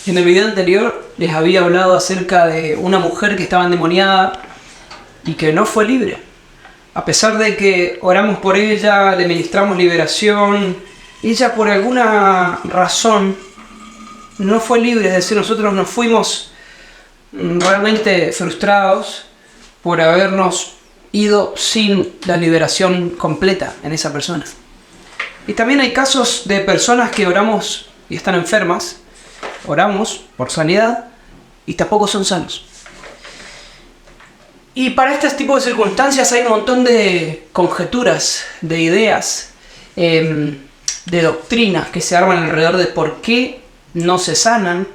En el video anterior les había hablado acerca de una mujer que estaba endemoniada y que no fue libre. A pesar de que oramos por ella, le ministramos liberación, ella por alguna razón no fue libre. Es decir, nosotros nos fuimos realmente frustrados por habernos ido sin la liberación completa en esa persona. Y también hay casos de personas que oramos y están enfermas, oramos por sanidad y tampoco son sanos. Y para este tipo de circunstancias hay un montón de conjeturas, de ideas, de doctrinas que se arman alrededor de por qué no se sanan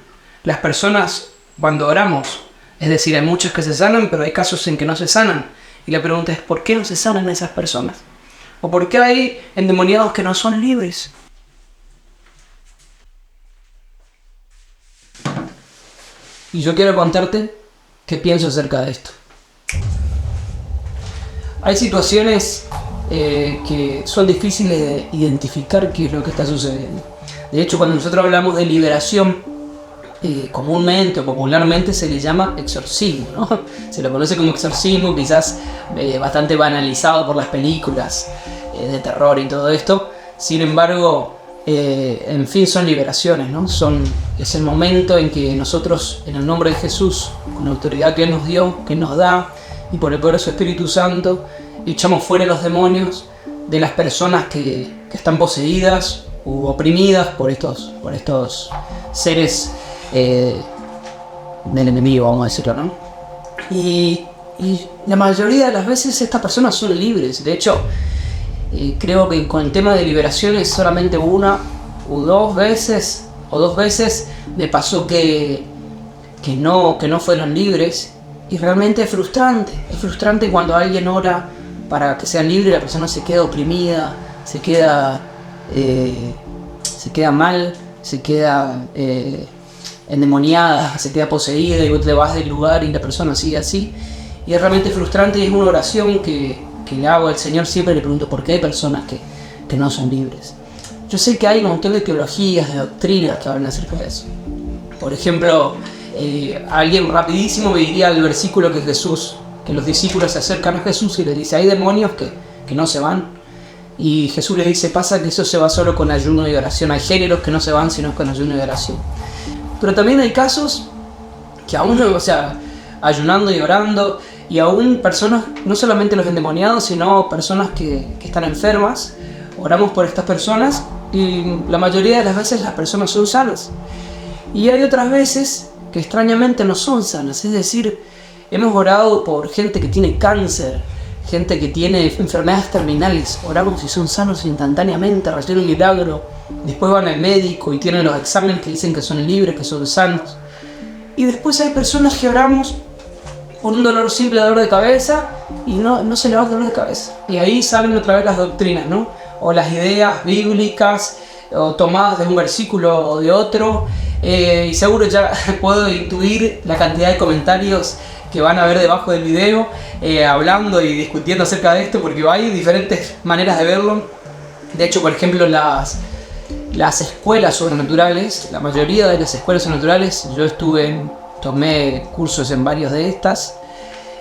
las personas cuando oramos. Es decir, hay muchos que se sanan, pero hay casos en que no se sanan. Y la pregunta es, ¿por qué no se sanan esas personas? ¿O por qué hay endemoniados que no son libres? Y yo quiero contarte qué pienso acerca de esto. Hay situaciones que son difíciles de identificar qué es lo que está sucediendo. De hecho, cuando nosotros hablamos de liberación, comúnmente o popularmente se le llama exorcismo, ¿no? Se lo conoce como exorcismo, quizás bastante banalizado por las películas de terror y todo esto. Sin embargo, en fin, son liberaciones, ¿no? Es el momento en que nosotros, en el nombre de Jesús, con la autoridad que Él nos dio, que nos da, y por el poder de su Espíritu Santo, echamos fuera los demonios de las personas que están poseídas u oprimidas por estos seres del enemigo, vamos a decirlo, ¿no? Y la mayoría de las veces estas personas son libres. De hecho, creo que con el tema de liberaciones solamente una o dos veces me pasó que no fueron libres. Y realmente es frustrante cuando alguien ora para que sean libres y la persona se queda oprimida, se queda mal, se queda endemoniada, se queda poseída y vos te vas del lugar y la persona sigue así. Y es realmente frustrante y es una oración que le hago al Señor. Siempre le pregunto por qué hay personas que no son libres. Yo sé que hay un montón de teologías, de doctrinas que hablan acerca de eso. Por ejemplo, alguien rapidísimo me diría el versículo que los discípulos se acercan a Jesús y le dice, hay demonios que no se van. Y Jesús les dice, pasa que eso se va solo con ayuno y oración. Hay géneros que no se van sino con ayuno y oración. Pero también hay casos que aún, ayunando y orando, y aún personas, no solamente los endemoniados, sino personas que están enfermas, oramos por estas personas y la mayoría de las veces las personas son sanas. Y hay otras veces que extrañamente no son sanas, es decir, hemos orado por gente que tiene cáncer, gente que tiene enfermedades terminales, oramos y son sanos instantáneamente, reciben un milagro, después van al médico y tienen los exámenes que dicen que son libres, que son sanos. Y después hay personas que oramos por un simple dolor de cabeza y no se le va el dolor de cabeza. Y ahí salen otra vez las doctrinas, ¿no? O las ideas bíblicas, o tomadas de un versículo o de otro. Y seguro ya puedo intuir la cantidad de comentarios que van a ver debajo del video, hablando y discutiendo acerca de esto, porque hay diferentes maneras de verlo. De hecho, por ejemplo, las escuelas sobrenaturales, la mayoría de las escuelas sobrenaturales, yo tomé cursos en varias de estas,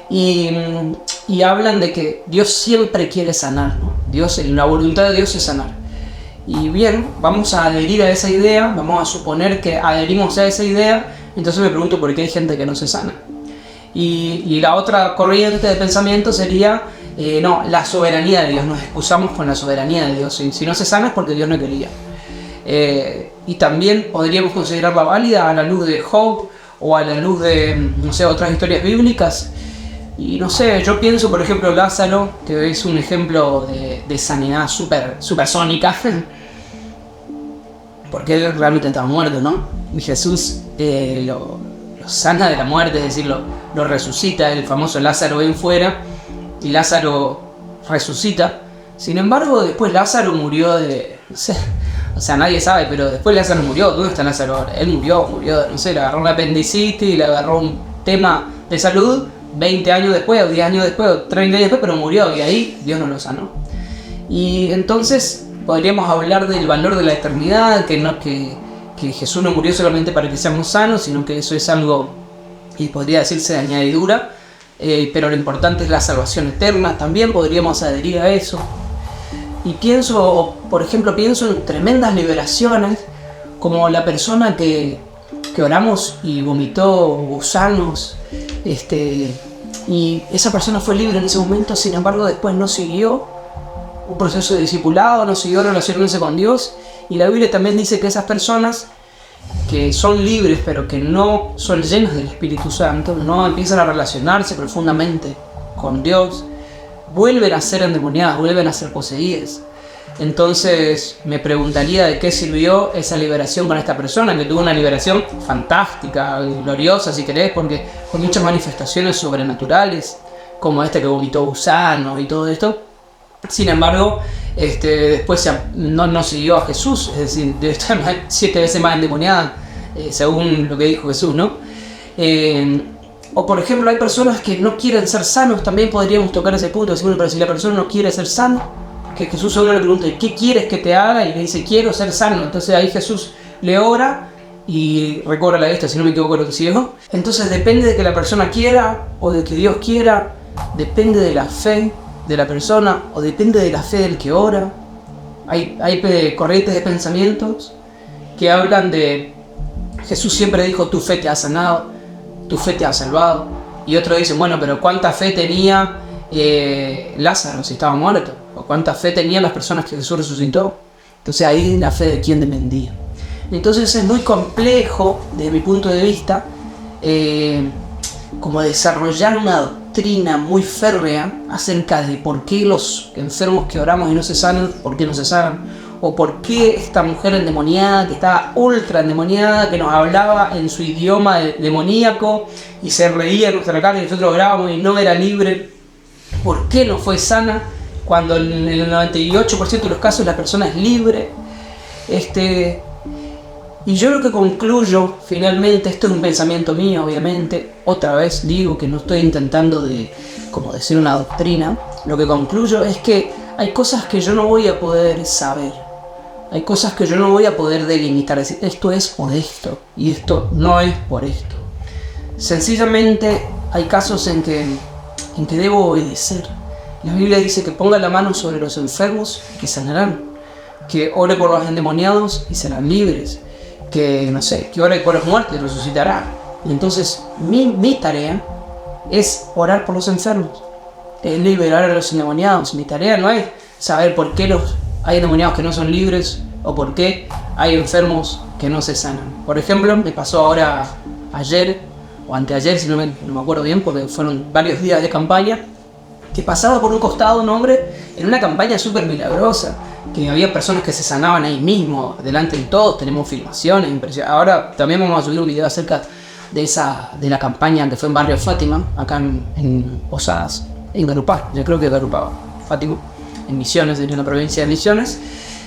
y hablan de que Dios siempre quiere sanar, ¿no? La voluntad de Dios es sanar. Y bien, vamos a adherir a esa idea, vamos a suponer que adherimos a esa idea, entonces me pregunto por qué hay gente que no se sana. Y la otra corriente de pensamiento sería, no, la soberanía de Dios, nos excusamos con la soberanía de Dios, si no se sana es porque Dios no quería. Y también podríamos considerarla válida a la luz de Job, o a la luz de, otras historias bíblicas. Y yo pienso, por ejemplo, Lázaro, que es un ejemplo de sanidad supersónica, porque él realmente estaba muerto, ¿no? Y Jesús lo sana de la muerte, es decir, lo resucita. El famoso Lázaro ven fuera, y Lázaro resucita. Sin embargo, después Lázaro murió nadie sabe, pero después Lázaro murió. ¿Dónde está Lázaro ahora? Él murió, le agarró una apendicitis, le agarró un tema de salud, 20 años después, o 10 años después, o 30 años después, pero murió, y ahí Dios no lo sanó. Y entonces podríamos hablar del valor de la eternidad, que que Jesús no murió solamente para que seamos sanos, sino que eso es algo, y podría decirse de añadidura, pero lo importante es la salvación eterna. También podríamos adherir a eso. Y pienso, por ejemplo, en tremendas liberaciones, como la persona que oramos y vomitó gusanos, y esa persona fue libre en ese momento. Sin embargo, después no siguió un proceso de discipulado, no siguió relacionándose con Dios. Y la Biblia también dice que esas personas que son libres pero que no son llenas del Espíritu Santo, no empiezan a relacionarse profundamente con Dios, vuelven a ser endemoniadas, vuelven a ser poseídas. Entonces me preguntaría de qué sirvió esa liberación con esta persona, que tuvo una liberación fantástica, gloriosa si querés, porque con muchas manifestaciones sobrenaturales, como que vomitó gusanos y todo esto. Sin embargo, después no siguió a Jesús, es decir, debe estar 7 veces más endemoniada, según lo que dijo Jesús, ¿no? O por ejemplo, hay personas que no quieren ser sanos. También podríamos tocar ese punto, pero si la persona no quiere ser sano, que Jesús a uno le pregunta, ¿qué quieres que te haga? Y le dice, quiero ser sano. Entonces ahí Jesús le ora y recobra la vista, si no me equivoco, lo ciego. Entonces depende de que la persona quiera o de que Dios quiera, depende de la fe de la persona o depende de la fe del que ora. Hay corrientes de pensamientos que hablan de Jesús siempre dijo, tu fe te ha sanado, tu fe te ha salvado. Y otros dicen, bueno, pero ¿cuánta fe tenía Lázaro si estaba muerto? ¿O cuánta fe tenían las personas que Jesús resucitó? Entonces ahí la fe de quién dependía. Entonces es muy complejo, desde mi punto de vista, como desarrollar una doctrina muy férrea acerca de por qué los enfermos que oramos y no se sanan, por qué no se sanan, o por qué esta mujer endemoniada, que estaba ultra endemoniada, que nos hablaba en su idioma demoníaco y se reía en nuestra cara y nosotros orábamos y no era libre, ¿por qué no fue sana? Cuando en el 98% de los casos la persona es libre. Y yo lo que concluyo, finalmente, esto es un pensamiento mío, obviamente, otra vez digo que no estoy intentando como decir una doctrina, lo que concluyo es que hay cosas que yo no voy a poder saber, hay cosas que yo no voy a poder delimitar, decir, esto es por esto, y esto no es por esto. Sencillamente hay casos en que debo obedecer. La Biblia dice que ponga la mano sobre los enfermos y que sanarán, que ore por los endemoniados y serán libres, que ore por los muertos y resucitará. Y entonces mi tarea es orar por los enfermos, es liberar a los endemoniados. Mi tarea no es saber por qué hay endemoniados que no son libres o por qué hay enfermos que no se sanan. Por ejemplo, me pasó ahora ayer o anteayer, si no me acuerdo bien, porque fueron varios días de campaña, que pasaba por un costado un hombre en una campaña súper milagrosa, que había personas que se sanaban ahí mismo, delante de todos. Tenemos filmaciones impresionantes. Ahora también vamos a subir un video acerca de la campaña que fue en Barrio Fátima, acá en Posadas, en Garupá, yo creo que Garupá, Fátima, en Misiones, en la provincia de Misiones,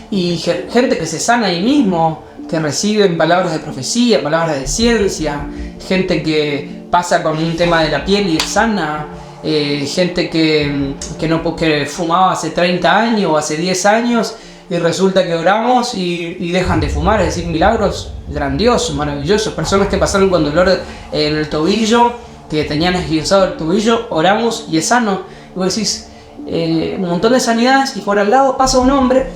y gente que se sana ahí mismo, que reciben palabras de profecía, palabras de ciencia, gente que pasa con un tema de la piel y es sana, gente que fumaba hace 30 años o hace 10 años y resulta que oramos y dejan de fumar, es decir, milagros grandiosos, maravillosos. Personas que pasaron con dolor en el tobillo, que tenían esguinzado el tobillo, oramos y es sano. Y vos decís, un montón de sanidades, y por al lado pasa un hombre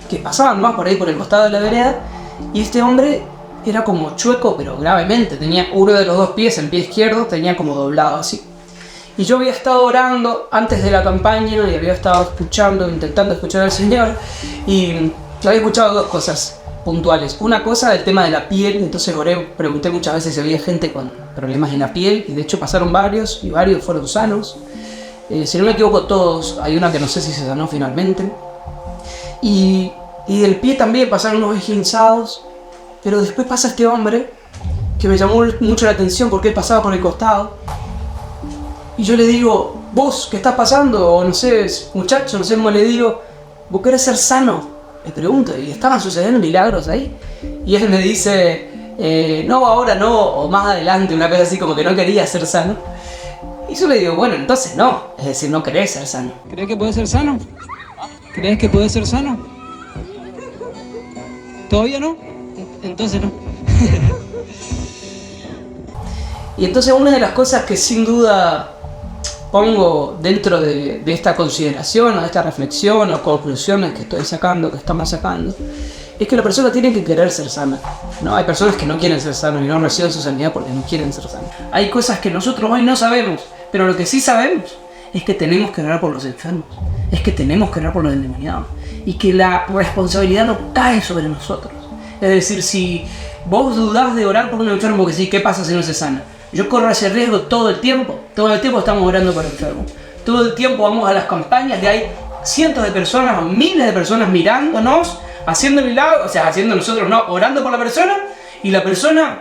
que pasaba más por ahí por el costado de la vereda, y este hombre era como chueco, pero gravemente. Tenía uno de los dos pies, el pie izquierdo, tenía como doblado así. Y yo había estado orando antes de la campaña y había estado intentando escuchar al Señor, y había escuchado dos cosas puntuales. Una cosa, el tema de la piel. Entonces pregunté muchas veces si había gente con problemas en la piel, y de hecho pasaron varios, y varios fueron sanos. Si no me equivoco, todos. Hay una que no sé si se sanó finalmente. Y del pie también pasaron unos esguinzados. Pero después pasa este hombre que me llamó mucho la atención porque él pasaba por el costado. Y yo le digo, ¿vos qué estás pasando? O no sé, muchacho, no sé cómo le digo, ¿vos querés ser sano? Le pregunto, y estaban sucediendo milagros ahí. Y él me dice, no, ahora no, o más adelante, una cosa así, como que no quería ser sano. Y yo le digo, bueno, entonces no, es decir, no querés ser sano. ¿Crees que puedes ser sano? ¿Crees que puedes ser sano? ¿Todavía no? entonces no. Y entonces una de las cosas que sin duda pongo dentro de esta consideración o de esta reflexión o conclusiones que estoy sacando, que estamos sacando, es que la persona tiene que querer ser sana. No, hay personas que no quieren ser sanas y no reciben su sanidad porque no quieren ser sanas. Hay cosas que nosotros hoy no sabemos, pero lo que sí sabemos es que tenemos que orar por los enfermos, es que tenemos que orar por los endemoniados y que la responsabilidad no cae sobre nosotros. Es decir, si vos dudás de orar por un enfermo, que sí, ¿qué pasa si no se sana? Yo corro ese riesgo todo el tiempo estamos orando por enfermos. Todo el tiempo vamos a las campañas de hay cientos de personas o miles de personas mirándonos, haciendo milagros, o sea, haciendo nosotros, no, orando por la persona, y la persona,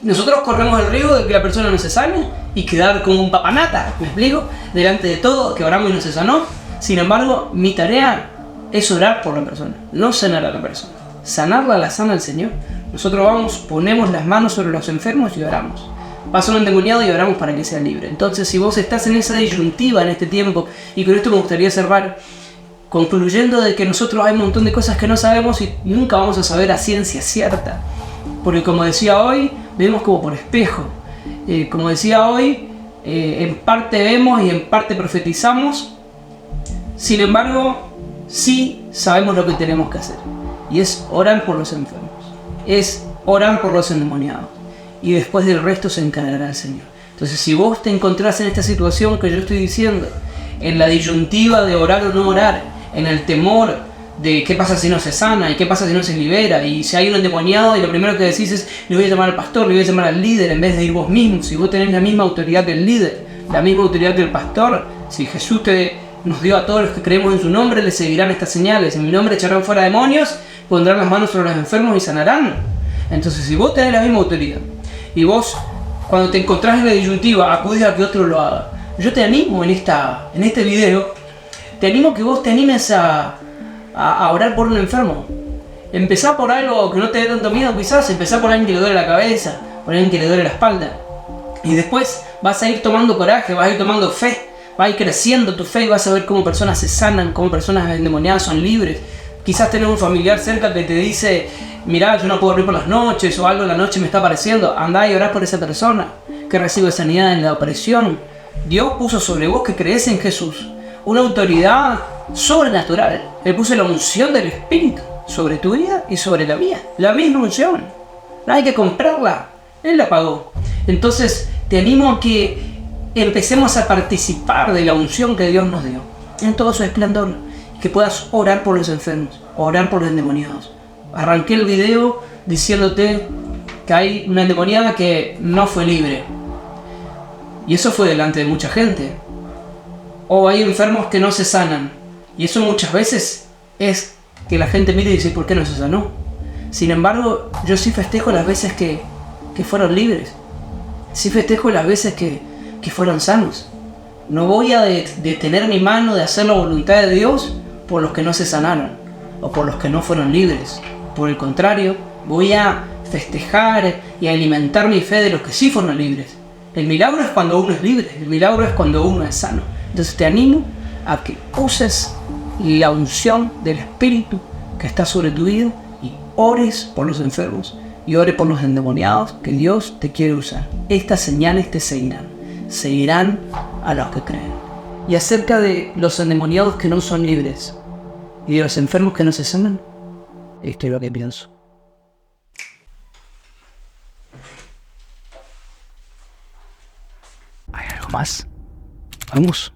nosotros corremos el riesgo de que la persona no se sane y quedar como un papanata, ¿me explico? Delante de todo, que oramos y no se sanó. Sin embargo, mi tarea es orar por la persona, no sanar a la persona. Sanarla la sana el Señor. Nosotros vamos, ponemos las manos sobre los enfermos y oramos. Pasa un endemoniado y oramos para que sea libre. Entonces, si vos estás en esa disyuntiva en este tiempo, y con esto me gustaría cerrar, concluyendo de que nosotros hay un montón de cosas que no sabemos y nunca vamos a saber a ciencia cierta. Porque como decía hoy, vemos como por espejo. Como decía hoy, en parte vemos y en parte profetizamos. Sin embargo, sí sabemos lo que tenemos que hacer. Y es orar por los enfermos. Es orar por los endemoniados. Y después del resto se encargará el Señor. Entonces, si vos te encontrás en esta situación que yo estoy diciendo, en la disyuntiva de orar o no orar, en el temor de qué pasa si no se sana y qué pasa si no se libera, y si hay un endemoniado y lo primero que decís es le voy a llamar al pastor, le voy a llamar al líder en vez de ir vos mismo, si vos tenés la misma autoridad del líder, la misma autoridad del pastor, si Jesús nos dio a todos los que creemos en su nombre, le seguirán estas señales, en mi nombre echarán fuera demonios, pondrán las manos sobre los enfermos y sanarán. Entonces, si vos tenés la misma autoridad y vos, cuando te encontrás en la disyuntiva, acudís a que otro lo haga, yo te animo en este video, te animo que vos te animes a orar por un enfermo. Empezá por algo que no te dé tanto miedo, quizás. Empezá por alguien que le duele la cabeza, por alguien que le duele la espalda. Y después vas a ir tomando coraje, vas a ir tomando fe, va a ir creciendo tu fe y vas a ver cómo personas se sanan, cómo personas endemoniadas son libres. Quizás tenés un familiar cerca que te dice, mirá, yo no puedo dormir por las noches, o algo en la noche me está apareciendo. Andá y orá por esa persona que recibe sanidad en la opresión. Dios puso sobre vos, que crees en Jesús, una autoridad sobrenatural. Él puso la unción del Espíritu sobre tu vida y sobre la mía. La misma unción. No hay que comprarla. Él la pagó. Entonces te animo a que empecemos a participar de la unción que Dios nos dio en todo su esplendor. Que puedas orar por los enfermos, orar por los endemoniados. Arranqué el video diciéndote que hay una endemoniada que no fue libre. Y eso fue delante de mucha gente. O hay enfermos que no se sanan. Y eso muchas veces es que la gente mira y dice, ¿por qué no se sanó? Sin embargo, yo sí festejo las veces que fueron libres. Sí festejo las veces que fueron sanos. No voy a detener mi mano de hacer la voluntad de Dios por los que no se sanaron o por los que no fueron libres. Por el contrario, voy a festejar y a alimentar mi fe de los que sí fueron libres. El milagro es cuando uno es libre, el milagro es cuando uno es sano. Entonces te animo a que uses la unción del Espíritu que está sobre tu vida y ores por los enfermos y ores por los endemoniados, que Dios te quiere usar. Estas señales te seguirán a los que creen. Y acerca de los endemoniados que no son libres y de los enfermos que no se sanan, esto es lo que pienso. ¿Hay algo más? Vamos.